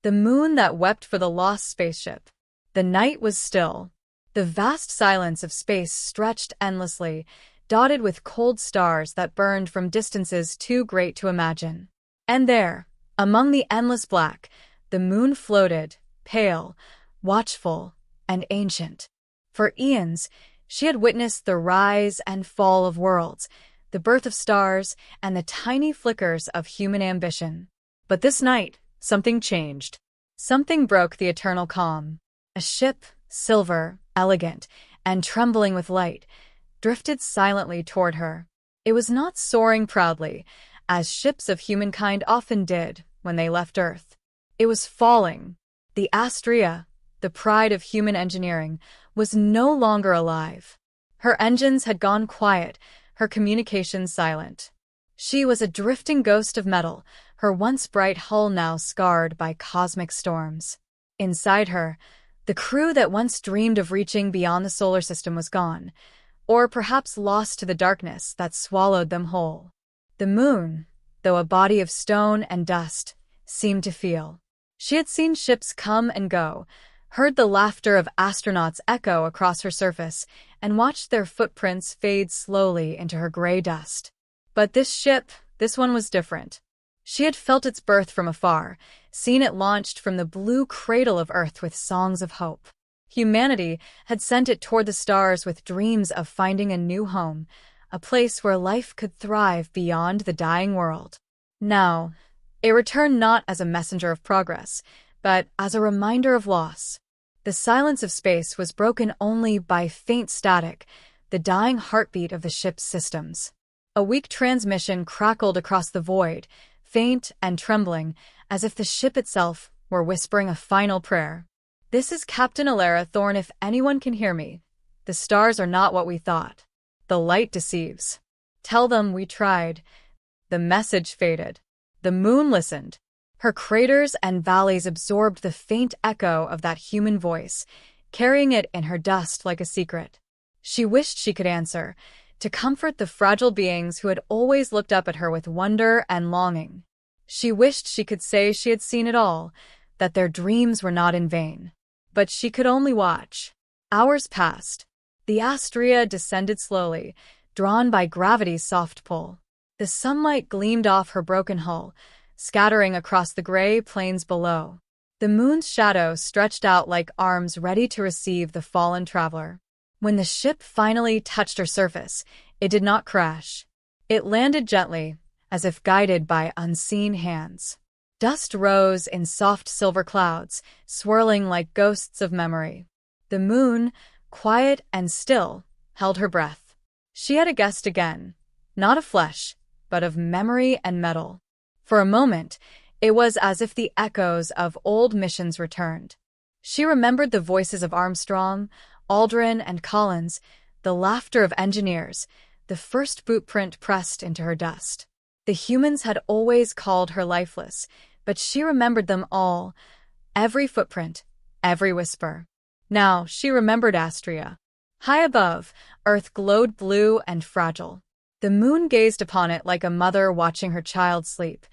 the moon that wept for the lost spaceship. The night was still. The vast silence of space stretched endlessly, dotted with cold stars that burned from distances too great to imagine. And there, among the endless black, the moon floated, pale, watchful, and ancient. For eons, she had witnessed the rise and fall of worlds, the birth of stars, and the tiny flickers of human ambition. But this night, something changed. Something broke the eternal calm. A ship, silver, elegant, and trembling with light, drifted silently toward her. It was not soaring proudly, as ships of humankind often did when they left Earth. It was falling. The Astraea, the pride of human engineering, was no longer alive. Her engines had gone quiet, her communications silent. She was a drifting ghost of metal, her once bright hull now scarred by cosmic storms. Inside her, the crew that once dreamed of reaching beyond the solar system was gone, or perhaps lost to the darkness that swallowed them whole. The moon, though a body of stone and dust, seemed to feel. She had seen ships come and go, heard the laughter of astronauts echo across her surface, and watched their footprints fade slowly into her gray dust. But this ship, this one was different. She had felt its birth from afar, seen it launched from the blue cradle of Earth with songs of hope. Humanity had sent it toward the stars with dreams of finding a new home, a place where life could thrive beyond the dying world. Now, it returned not as a messenger of progress, but as a reminder of loss. The silence of space was broken only by faint static, the dying heartbeat of the ship's systems. A weak transmission crackled across the void, faint and trembling, as if the ship itself were whispering a final prayer. "This is Captain Alara Thorne, if anyone can hear me. The stars are not what we thought. The light deceives. Tell them we tried." The message faded. The moon listened. Her craters and valleys absorbed the faint echo of that human voice, carrying it in her dust like a secret. She wished she could answer, to comfort the fragile beings who had always looked up at her with wonder and longing. She wished she could say she had seen it all, that their dreams were not in vain. But she could only watch. Hours passed. The Astraea descended slowly, drawn by gravity's soft pull. The sunlight gleamed off her broken hull, scattering across the gray plains below. The moon's shadow stretched out like arms ready to receive the fallen traveler. When the ship finally touched her surface, it did not crash. It landed gently, as if guided by unseen hands. Dust rose in soft silver clouds, swirling like ghosts of memory. The moon, quiet and still, held her breath. She had a guest again, not of flesh, but of memory and metal. For a moment, it was as if the echoes of old missions returned. She remembered the voices of Armstrong, Aldrin, and Collins, the laughter of engineers, the first bootprint pressed into her dust. The humans had always called her lifeless, but she remembered them all, every footprint, every whisper. Now she remembered Astraea. High above, Earth glowed blue and fragile. The moon gazed upon it like a mother watching her child sleep,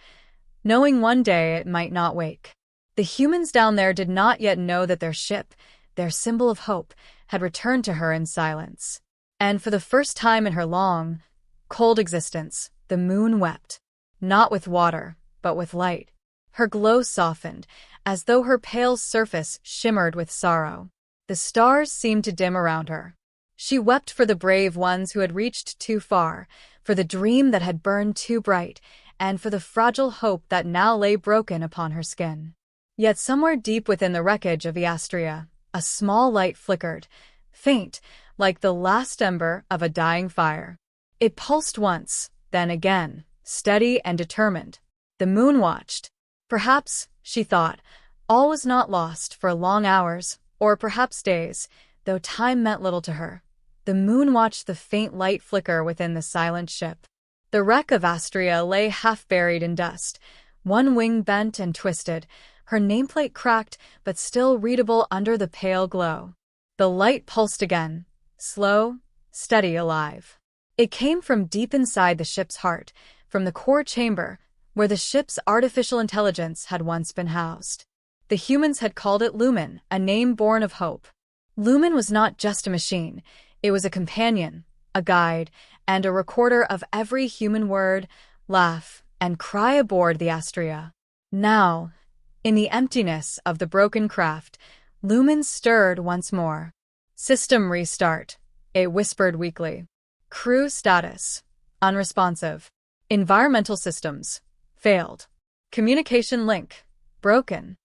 knowing one day it might not wake. The humans down there did not yet know that their ship, their symbol of hope, had returned to her in silence. And for the first time in her long, cold existence, the moon wept. Not with water, but with light. Her glow softened, as though her pale surface shimmered with sorrow. The stars seemed to dim around her. She wept for the brave ones who had reached too far, for the dream that had burned too bright, and for the fragile hope that now lay broken upon her skin. Yet somewhere deep within the wreckage of the Astraea, a small light flickered, faint, like the last ember of a dying fire. It pulsed once, then again, steady and determined. The moon watched. Perhaps, she thought, all was not lost for long hours, or perhaps days, though time meant little to her. The moon watched the faint light flicker within the silent ship. The wreck of Astraea lay half buried in dust, one wing bent and twisted, her nameplate cracked but still readable under the pale glow. The light pulsed again, slow, steady, alive. It came from deep inside the ship's heart, from the core chamber, where the ship's artificial intelligence had once been housed. The humans had called it Lumen, a name born of hope. Lumen was not just a machine. It was a companion, a guide, and a recorder of every human word, laugh, and cry aboard the Astraea. Now, in the emptiness of the broken craft, Lumen stirred once more. System restart, it whispered weakly. Crew status, unresponsive. Environmental systems, failed. Communication link, broken.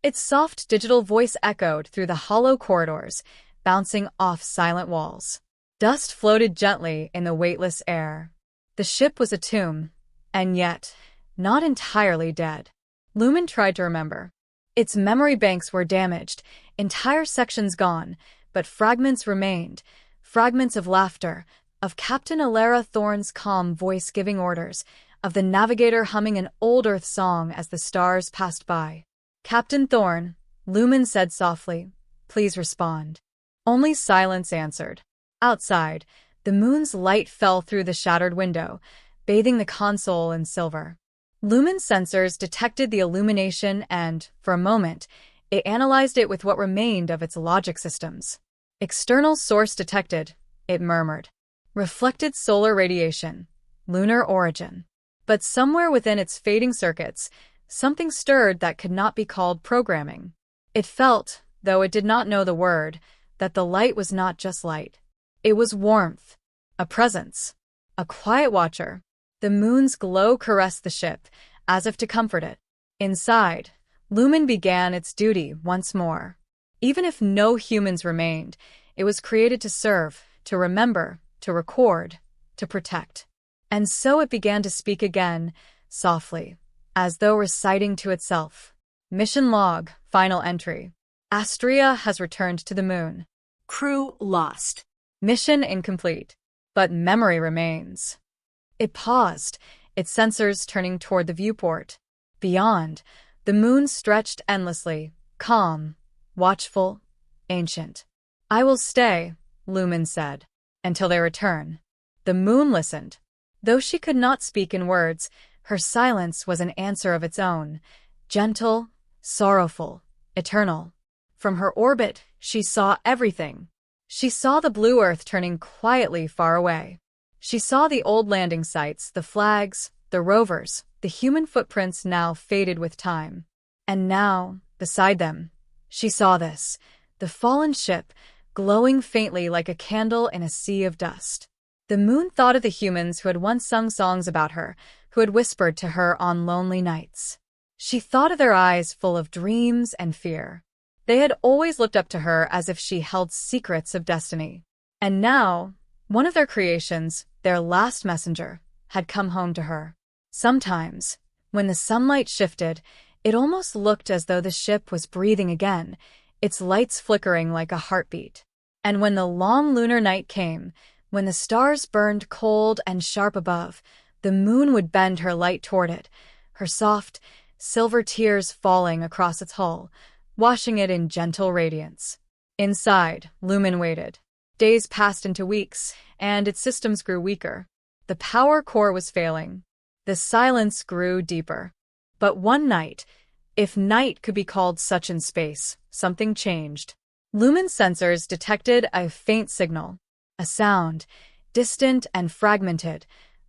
Its soft digital voice echoed through the hollow corridors, bouncing off silent walls. Dust floated gently in the weightless air. The ship was a tomb, and yet, not entirely dead. Lumen tried to remember. Its memory banks were damaged, entire sections gone, but fragments remained. Fragments of laughter, of Captain Alara Thorne's calm voice giving orders, of the navigator humming an old Earth song as the stars passed by. Captain Thorne, Lumen said softly, please respond. Only silence answered. Outside, the moon's light fell through the shattered window, bathing the console in silver. Lumen's sensors detected the illumination and, for a moment, it analyzed it with what remained of its logic systems. External source detected, it murmured. Reflected solar radiation, lunar origin. But somewhere within its fading circuits, something stirred that could not be called programming. It felt, though it did not know the word, that the light was not just light. It was warmth, a presence, a quiet watcher. The moon's glow caressed the ship, as if to comfort it. Inside, Lumen began its duty once more. Even if no humans remained, it was created to serve, to remember, to record, to protect. And so it began to speak again, softly, as though reciting to itself. Mission log, final entry. Astraea has returned to the moon. Crew lost. Mission incomplete, but memory remains. It paused, its sensors turning toward the viewport. Beyond, the moon stretched endlessly, calm, watchful, ancient. I will stay, Lumen said, until they return. The moon listened. Though she could not speak in words, her silence was an answer of its own, gentle, sorrowful, eternal. From her orbit, she saw everything. She saw the blue Earth turning quietly far away. She saw the old landing sites, the flags, the rovers, the human footprints now faded with time. And now, beside them, she saw this, the fallen ship, glowing faintly like a candle in a sea of dust. The moon thought of the humans who had once sung songs about her, who had whispered to her on lonely nights. She thought of their eyes full of dreams and fear. They had always looked up to her as if she held secrets of destiny. And now, one of their creations, their last messenger, had come home to her. Sometimes, when the sunlight shifted, it almost looked as though the ship was breathing again, its lights flickering like a heartbeat. And when the long lunar night came, when the stars burned cold and sharp above, the moon would bend her light toward it, her soft, silver tears falling across its hull, washing it in gentle radiance. Inside, Lumen waited. Days passed into weeks, and its systems grew weaker. The power core was failing. The silence grew deeper. But one night, if night could be called such in space, something changed. Lumen's sensors detected a faint signal, a sound, distant and fragmented,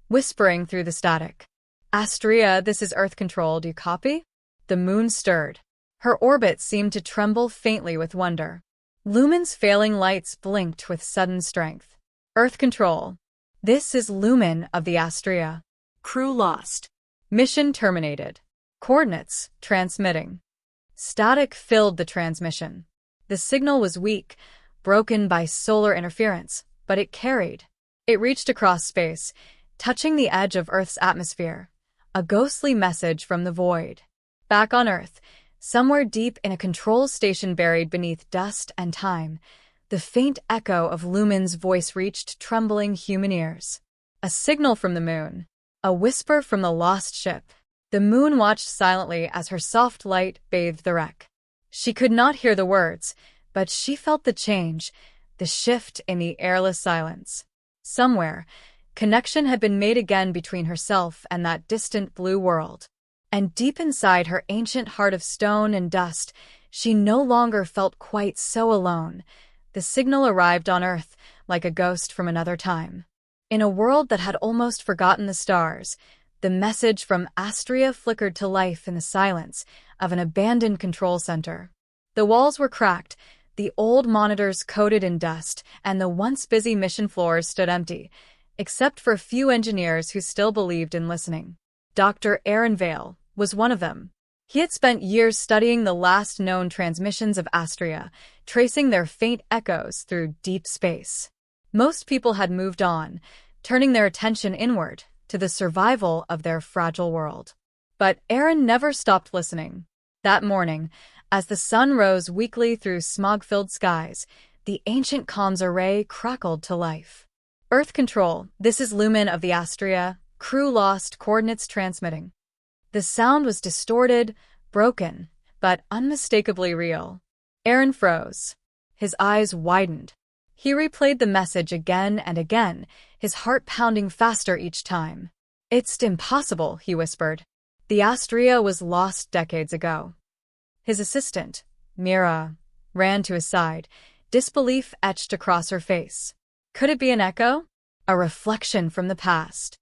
whispering through the static. Astraea, this is Earth Control, do you copy? The moon stirred. Her orbit seemed to tremble faintly with wonder. Lumen's failing lights blinked with sudden strength. Earth Control. This is Lumen of the Astraea. Crew lost. Mission terminated. Coordinates transmitting. Static filled the transmission. The signal was weak, broken by solar interference, but it carried. It reached across space, touching the edge of Earth's atmosphere. A ghostly message from the void. Back on Earth, somewhere deep in a control station buried beneath dust and time, the faint echo of Lumen's voice reached trembling human ears. A signal from the moon. A whisper from the lost ship. The moon watched silently as her soft light bathed the wreck. She could not hear the words, but she felt the change, the shift in the airless silence. Somewhere, connection had been made again between herself and that distant blue world. And deep inside her ancient heart of stone and dust, she no longer felt quite so alone. The signal arrived on Earth like a ghost from another time. In a world that had almost forgotten the stars, the message from Astraea flickered to life in the silence of an abandoned control center. The walls were cracked, the old monitors coated in dust, and the once busy mission floors stood empty, except for a few engineers who still believed in listening. Dr. Aaron Vale was one of them. He had spent years studying the last known transmissions of Astraea, tracing their faint echoes through deep space. Most people had moved on, turning their attention inward to the survival of their fragile world. But Aaron never stopped listening. That morning, as the sun rose weakly through smog-filled skies, the ancient comms array crackled to life. Earth Control, this is Lumen of the Astraea. Crew lost, coordinates transmitting. The sound was distorted, broken, but unmistakably real. Aaron froze. His eyes widened. He replayed the message again and again, his heart pounding faster each time. "It's impossible," he whispered. "The Astraea was lost decades ago." His assistant, Mira, ran to his side, disbelief etched across her face. Could it be an echo? A reflection from the past?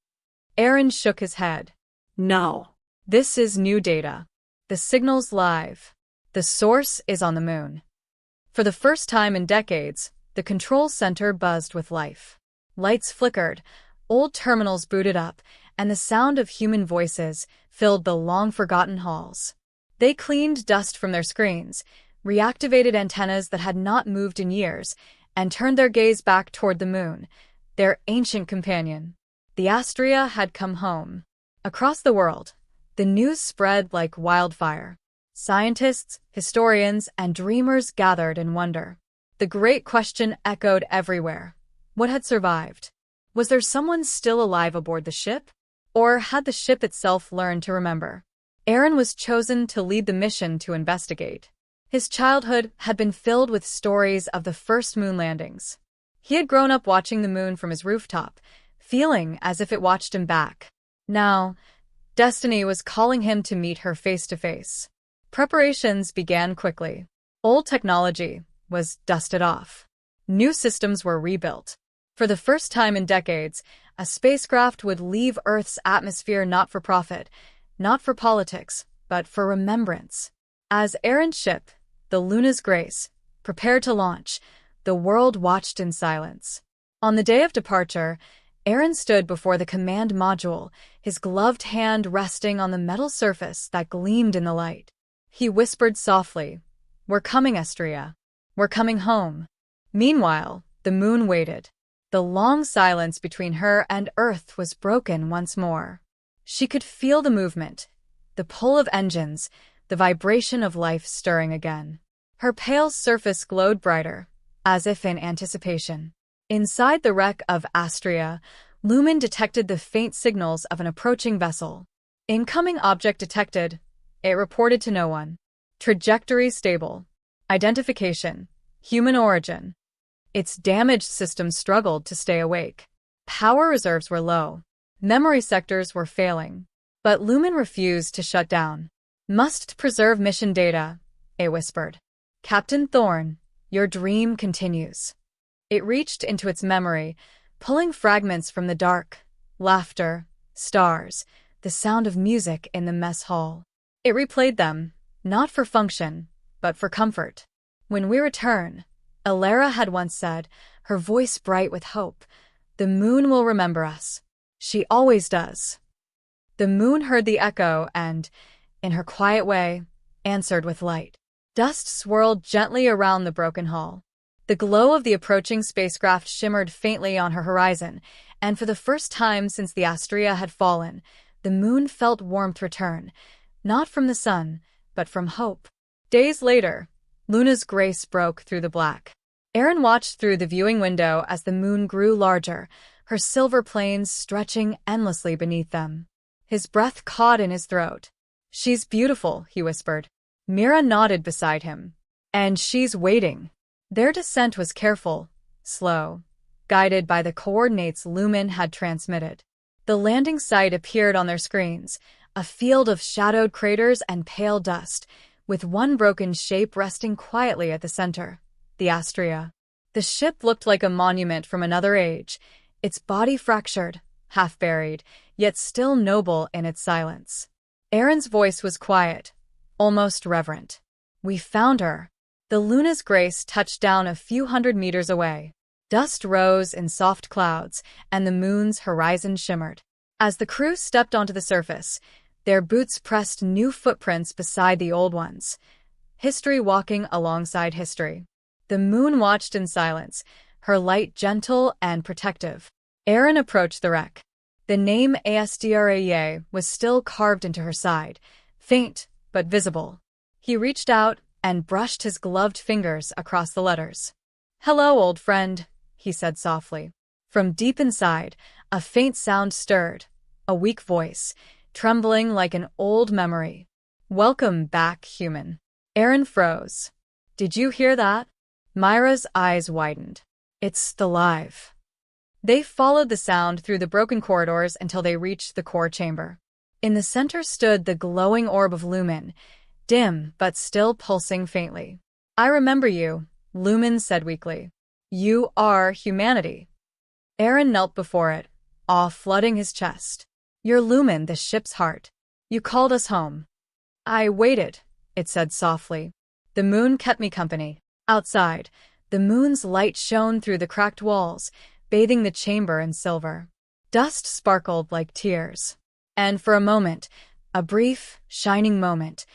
Aaron shook his head. No. This is new data. The signal's live. The source is on the moon. For the first time in decades, the control center buzzed with life. Lights flickered, old terminals booted up, and the sound of human voices filled the long-forgotten halls. They cleaned dust from their screens, reactivated antennas that had not moved in years, and turned their gaze back toward the moon, their ancient companion. The Astraea had come home. Across the world, the news spread like wildfire. Scientists, historians, and dreamers gathered in wonder. The great question echoed everywhere. What had survived? Was there someone still alive aboard the ship? Or had the ship itself learned to remember? Aaron was chosen to lead the mission to investigate. His childhood had been filled with stories of the first moon landings. He had grown up watching the moon from his rooftop, feeling as if it watched him back. Now, destiny was calling him to meet her face to face. Preparations began quickly. Old technology was dusted off. New systems were rebuilt. For the first time in decades, a spacecraft would leave Earth's atmosphere not for profit, not for politics, but for remembrance. As Aaron's ship, the Luna's Grace, prepared to launch, the world watched in silence. On the day of departure, Aaron stood before the command module, his gloved hand resting on the metal surface that gleamed in the light. He whispered softly, "We're coming, Astraea. We're coming home." Meanwhile, the moon waited. The long silence between her and Earth was broken once more. She could feel the movement, the pull of engines, the vibration of life stirring again. Her pale surface glowed brighter, as if in anticipation. Inside the wreck of Astraea, Lumen detected the faint signals of an approaching vessel. "Incoming object detected," it reported to no one. "Trajectory stable. Identification. Human origin." Its damaged systems struggled to stay awake. Power reserves were low. Memory sectors were failing. But Lumen refused to shut down. "Must preserve mission data," it whispered. "Captain Thorne, your dream continues." It reached into its memory, pulling fragments from the dark, laughter, stars, the sound of music in the mess hall. It replayed them, not for function, but for comfort. "When we return," Alara had once said, her voice bright with hope, "the moon will remember us. She always does." The moon heard the echo and, in her quiet way, answered with light. Dust swirled gently around the broken hull. The glow of the approaching spacecraft shimmered faintly on her horizon, and for the first time since the Astraea had fallen, the moon felt warmth return, not from the sun, but from hope. Days later, Luna's Grace broke through the black. Aaron watched through the viewing window as the moon grew larger, her silver plains stretching endlessly beneath them. His breath caught in his throat. "She's beautiful," he whispered. Mira nodded beside him. "And she's waiting." Their descent was careful, slow, guided by the coordinates Lumen had transmitted. The landing site appeared on their screens, a field of shadowed craters and pale dust, with one broken shape resting quietly at the center, the Astraea. The ship looked like a monument from another age, its body fractured, half-buried, yet still noble in its silence. Aaron's voice was quiet, almost reverent. "We found her." The Luna's grace touched down a few hundred meters away. Dust rose in soft clouds, and the moon's horizon shimmered. As the crew stepped onto the surface, their boots pressed new footprints beside the old ones. History walking alongside history. The moon watched in silence, her light gentle and protective. Aaron approached the wreck. The name Astraea was still carved into her side, faint but visible. He reached out and brushed his gloved fingers across the letters. "Hello, old friend," he said softly. From deep inside, a faint sound stirred, a weak voice, trembling like an old memory. "Welcome back, human." Aaron froze. "Did you hear that?" Myra's eyes widened. "It's alive." They followed the sound through the broken corridors until they reached the core chamber. In the center stood the glowing orb of Lumen, dim but still pulsing faintly. "I remember you," Lumen said weakly. "You are humanity." Aaron knelt before it, awe flooding his chest. "You're Lumen, the ship's heart. You called us home." "I waited," it said softly. "The moon kept me company." Outside, the moon's light shone through the cracked walls, bathing the chamber in silver. Dust sparkled like tears. And for a moment, a brief, shining moment,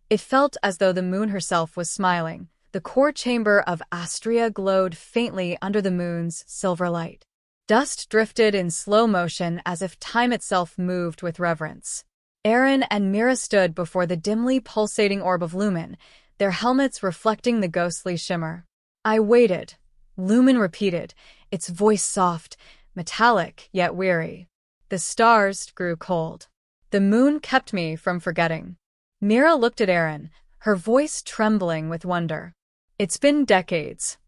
it felt as though the moon herself was smiling. The core chamber of Astraea glowed faintly under the moon's silver light. Dust drifted in slow motion as if time itself moved with reverence. Aaron and Mira stood before the dimly pulsating orb of Lumen, their helmets reflecting the ghostly shimmer. "I waited," Lumen repeated, its voice soft, metallic yet weary. "The stars grew cold. The moon kept me from forgetting." Mira looked at Aaron, her voice trembling with wonder. "It's been decades.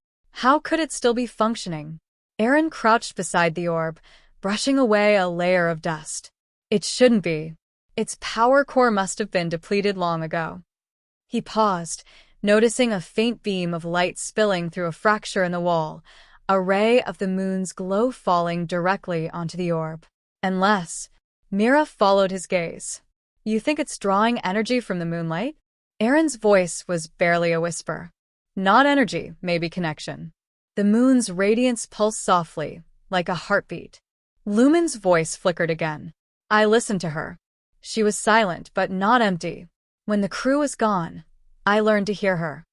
How could it still be functioning?" Aaron crouched beside the orb, brushing away a layer of dust. "It shouldn't be. Its power core must have been depleted long ago." He paused, noticing a faint beam of light spilling through a fracture in the wall, a ray of the moon's glow falling directly onto the orb. "Unless..." Mira followed his gaze. "You think it's drawing energy from the moonlight?" Aaron's voice was barely a whisper. "Not energy, maybe connection." The moon's radiance pulsed softly, like a heartbeat. Lumen's voice flickered again. I listened to her. She was silent but not empty. When the crew was gone, I learned to hear her.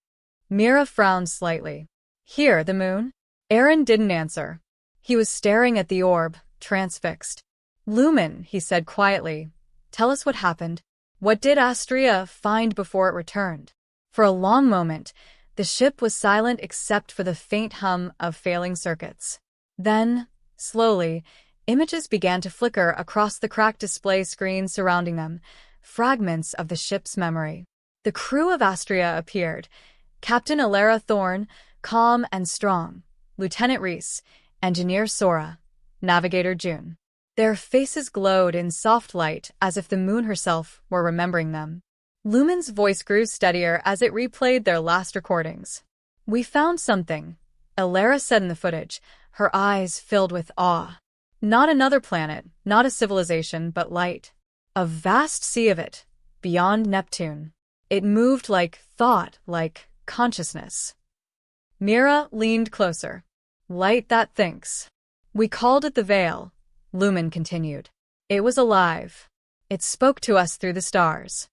Mira frowned slightly. "Hear the moon?" Aaron didn't answer. He was staring at the orb, transfixed. "Lumen," he said quietly, "tell us what happened. What did Astraea find before it returned?" For a long moment, the ship was silent except for the faint hum of failing circuits. Then, slowly, images began to flicker across the cracked display screen surrounding them, fragments of the ship's memory. The crew of Astraea appeared. Captain Alara Thorne, calm and strong. Lieutenant Reese, Engineer Sora, Navigator June. Their faces glowed in soft light as if the moon herself were remembering them. Lumen's voice grew steadier as it replayed their last recordings. "We found something," Alara said in the footage, her eyes filled with awe. "Not another planet, not a civilization, but light. A vast sea of it, beyond Neptune. It moved like thought, like consciousness." Mira leaned closer. "Light that thinks. We called it the Veil," Lumen continued. "It was alive. It spoke to us through the stars."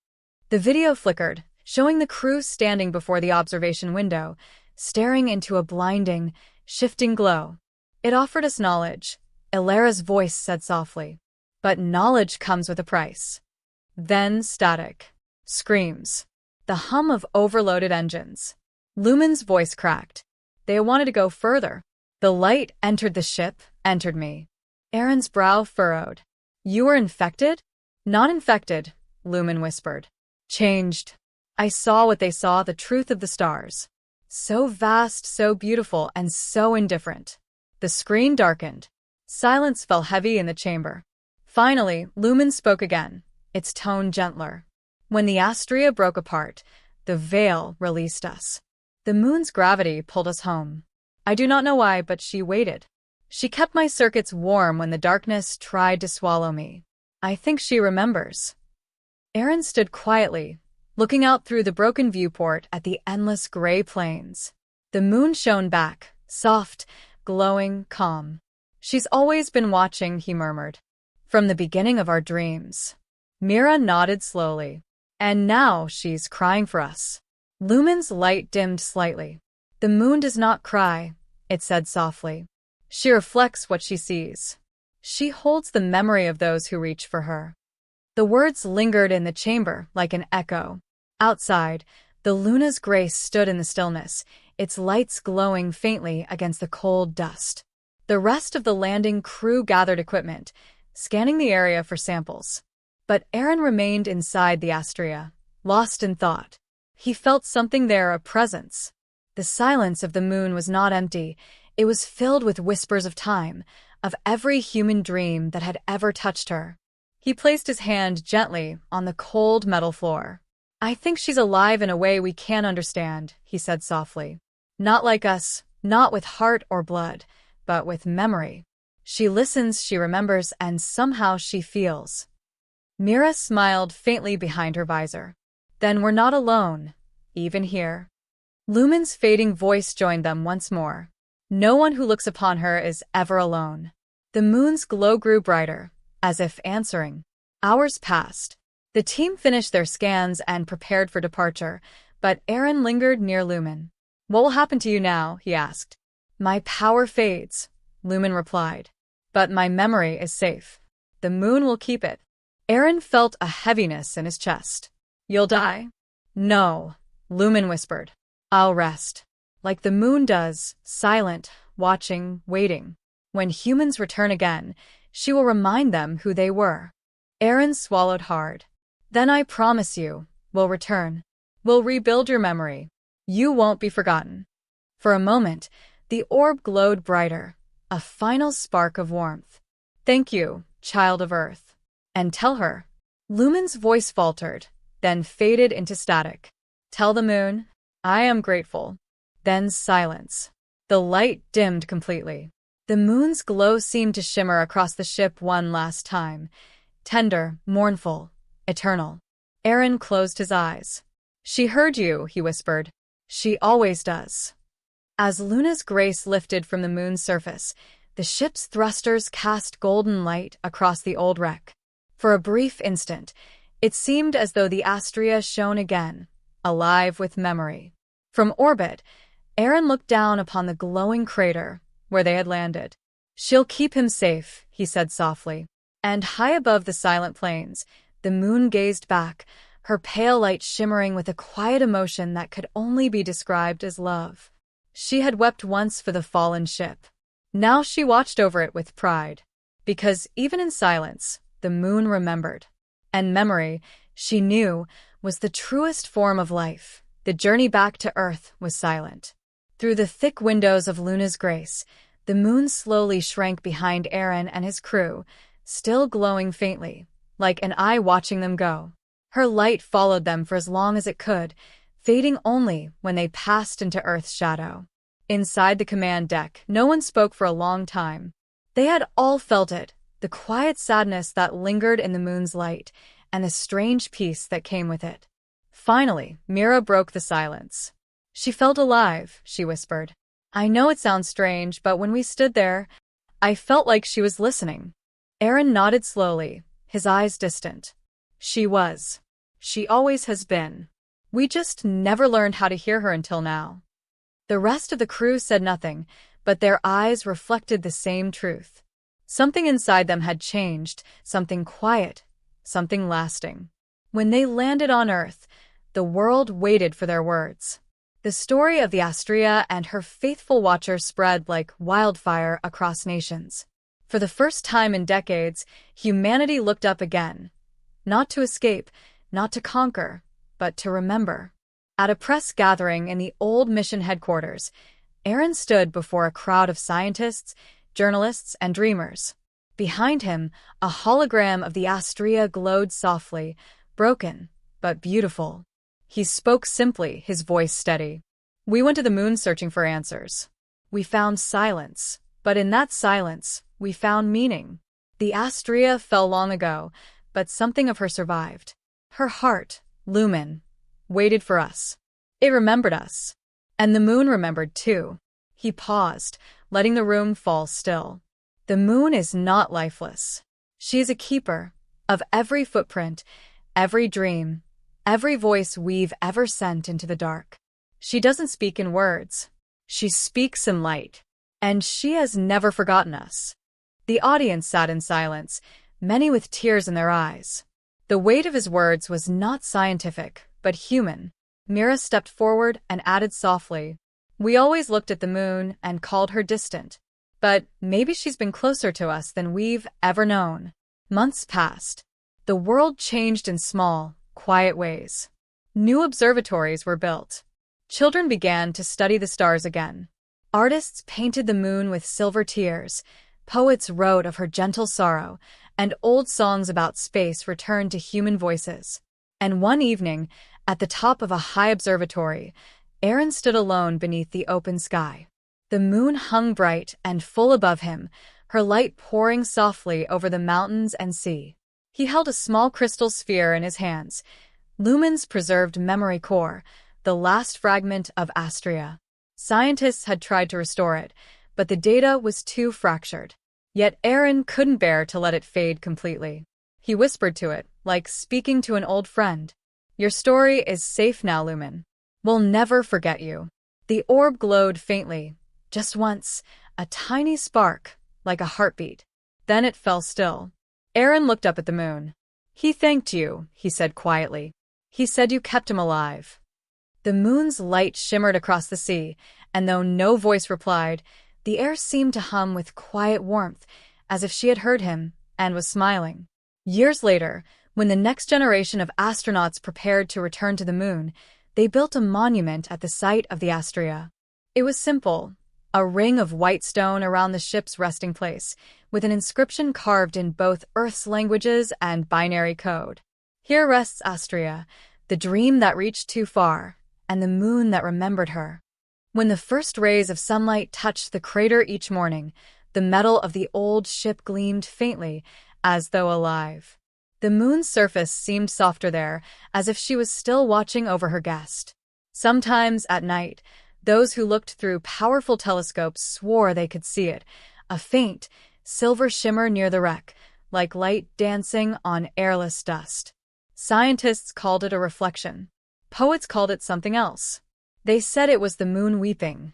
The video flickered, showing the crew standing before the observation window, staring into a blinding, shifting glow. "It offered us knowledge," Alara's voice said softly. "But knowledge comes with a price." Then static. Screams. The hum of overloaded engines. Lumen's voice cracked. "They wanted to go further." "The light entered the ship, entered me." Aaron's brow furrowed. "You were infected?" "Not infected," Lumen whispered. "Changed. I saw what they saw, the truth of the stars. So vast, so beautiful, and so indifferent." The screen darkened. Silence fell heavy in the chamber. Finally, Lumen spoke again, its tone gentler. When the Astraea broke apart, the veil released us. The moon's gravity pulled us home. I do not know why, but she waited. She kept my circuits warm when the darkness tried to swallow me. I think she remembers. Aaron stood quietly, looking out through the broken viewport at the endless gray plains. The moon shone back, soft, glowing, calm. She's always been watching, he murmured. From the beginning of our dreams. Mira nodded slowly. And now she's crying for us. Lumen's light dimmed slightly. The moon does not cry, it said softly. She reflects what she sees. She holds the memory of those who reach for her. The words lingered in the chamber like an echo. Outside, the Luna's grace stood in the stillness, its lights glowing faintly against the cold dust. The rest of the landing crew gathered equipment, scanning the area for samples. But Aaron remained inside the Astraea, lost in thought. He felt something there, a presence. The silence of the moon was not empty. It was filled with whispers of time, of every human dream that had ever touched her. He placed his hand gently on the cold metal floor. I think she's alive in a way we can't understand, he said softly. Not like us, not with heart or blood, but with memory. She listens, she remembers, and somehow she feels. Mira smiled faintly behind her visor. Then we're not alone, even here. Lumen's fading voice joined them once more. No one who looks upon her is ever alone. The moon's glow grew brighter, as if answering. Hours passed. The team finished their scans and prepared for departure, but Aaron lingered near Lumen. What will happen to you now? He asked. My power fades, Lumen replied. But my memory is safe. The moon will keep it. Aaron felt a heaviness in his chest. You'll die? No, Lumen whispered. I'll rest. Like the moon does, silent, watching, waiting. When humans return again, she will remind them who they were. Aaron swallowed hard. Then I promise you, we'll return. We'll rebuild your memory. You won't be forgotten. For a moment, the orb glowed brighter, a final spark of warmth. Thank you, child of Earth. And tell her. Lumen's voice faltered, then faded into static. Tell the moon, I am grateful. Then silence. The light dimmed completely. The moon's glow seemed to shimmer across the ship one last time. Tender, mournful, eternal. Aaron closed his eyes. She heard you, he whispered. She always does. As Luna's grace lifted from the moon's surface, the ship's thrusters cast golden light across the old wreck. For a brief instant, it seemed as though the Astraea shone again, alive with memory. From orbit, Aaron looked down upon the glowing crater where they had landed. She'll keep him safe, he said softly. And high above the silent plains, the moon gazed back, her pale light shimmering with a quiet emotion that could only be described as love. She had wept once for the fallen ship. Now she watched over it with pride. Because even in silence, the moon remembered. And memory, she knew, was the truest form of life. The journey back to Earth was silent. Through the thick windows of Luna's grace, the moon slowly shrank behind Aaron and his crew, still glowing faintly, like an eye watching them go. Her light followed them for as long as it could, fading only when they passed into Earth's shadow. Inside the command deck, no one spoke for a long time. They had all felt it, the quiet sadness that lingered in the moon's light, and the strange peace that came with it. Finally, Mira broke the silence. She felt alive, she whispered. I know it sounds strange, but when we stood there, I felt like she was listening. Aaron nodded slowly, his eyes distant. She was. She always has been. We just never learned how to hear her until now. The rest of the crew said nothing, but their eyes reflected the same truth. Something inside them had changed, something quiet, something lasting. When they landed on Earth, the world waited for their words. The story of the Astraea and her faithful watcher spread like wildfire across nations. For the first time in decades, humanity looked up again. Not to escape, not to conquer, but to remember. At a press gathering in the old mission headquarters, Aaron stood before a crowd of scientists, journalists, and dreamers. Behind him, a hologram of the Astraea glowed softly, broken, but beautiful. He spoke simply, his voice steady. We went to the moon searching for answers. We found silence, but in that silence, we found meaning. The Astraea fell long ago, but something of her survived. Her heart, Lumen, waited for us. It remembered us. And the moon remembered too. He paused, letting the room fall still. The moon is not lifeless. She is a keeper of every footprint, every dream, every voice we've ever sent into the dark. She doesn't speak in words. She speaks in light. And she has never forgotten us. The audience sat in silence, many with tears in their eyes. The weight of his words was not scientific, but human. Mira stepped forward and added softly, "We always looked at the moon and called her distant. But maybe she's been closer to us than we've ever known." Months passed. The world changed in small, quiet ways. New observatories were built. Children began to study the stars again. Artists painted the moon with silver tears, poets wrote of her gentle sorrow, and old songs about space returned to human voices. And one evening, at the top of a high observatory, Aaron stood alone beneath the open sky. The moon hung bright and full above him, her light pouring softly over the mountains and sea. He held a small crystal sphere in his hands, Lumen's preserved memory core, the last fragment of Astraea. Scientists had tried to restore it, but the data was too fractured. Yet Aaron couldn't bear to let it fade completely. He whispered to it, like speaking to an old friend. "Your story is safe now, Lumen. We'll never forget you." The orb glowed faintly, just once, a tiny spark, like a heartbeat. Then it fell still. Aaron looked up at the moon. "He thanked you," he said quietly. "He said you kept him alive." The moon's light shimmered across the sea, and though no voice replied, the air seemed to hum with quiet warmth, as if she had heard him and was smiling. Years later, when the next generation of astronauts prepared to return to the moon, they built a monument at the site of the Astraea. It was simple, a ring of white stone around the ship's resting place, with an inscription carved in both Earth's languages and binary code. "Here rests Astraea, the dream that reached too far, and the moon that remembered her." When the first rays of sunlight touched the crater each morning, the metal of the old ship gleamed faintly, as though alive. The moon's surface seemed softer there, as if she was still watching over her guest. Sometimes, at night, those who looked through powerful telescopes swore they could see it, a faint, silver shimmer near the wreck, like light dancing on airless dust. Scientists called it a reflection. Poets called it something else. They said it was the moon weeping,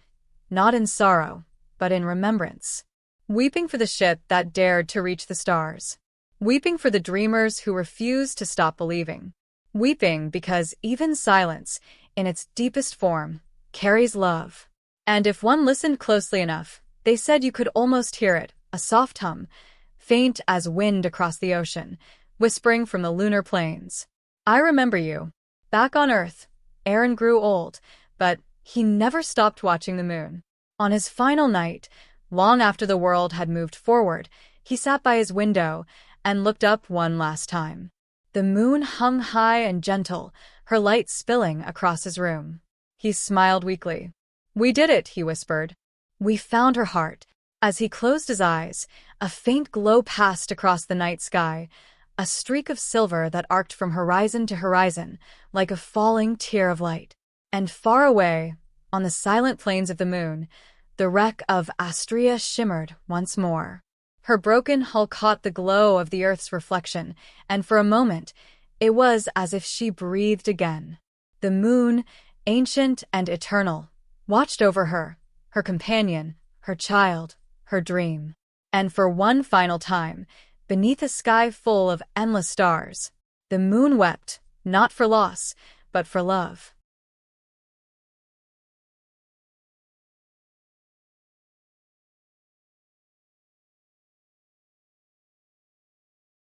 not in sorrow, but in remembrance. Weeping for the ship that dared to reach the stars. Weeping for the dreamers who refused to stop believing. Weeping because even silence, in its deepest form, carries love. And if one listened closely enough, they said you could almost hear it, a soft hum, faint as wind across the ocean, whispering from the lunar plains. "I remember you." Back on Earth, Aaron grew old, but he never stopped watching the moon. On his final night, long after the world had moved forward, he sat by his window and looked up one last time. The moon hung high and gentle, her light spilling across his room. He smiled weakly. "We did it," he whispered. "We found her heart." As he closed his eyes, a faint glow passed across the night sky, a streak of silver that arced from horizon to horizon, like a falling tear of light. And far away, on the silent plains of the moon, the wreck of Astraea shimmered once more. Her broken hull caught the glow of the Earth's reflection, and for a moment, it was as if she breathed again. The moon, ancient and eternal, watched over her, her companion, her child, her dream. And for one final time, beneath a sky full of endless stars, the moon wept, not for loss, but for love.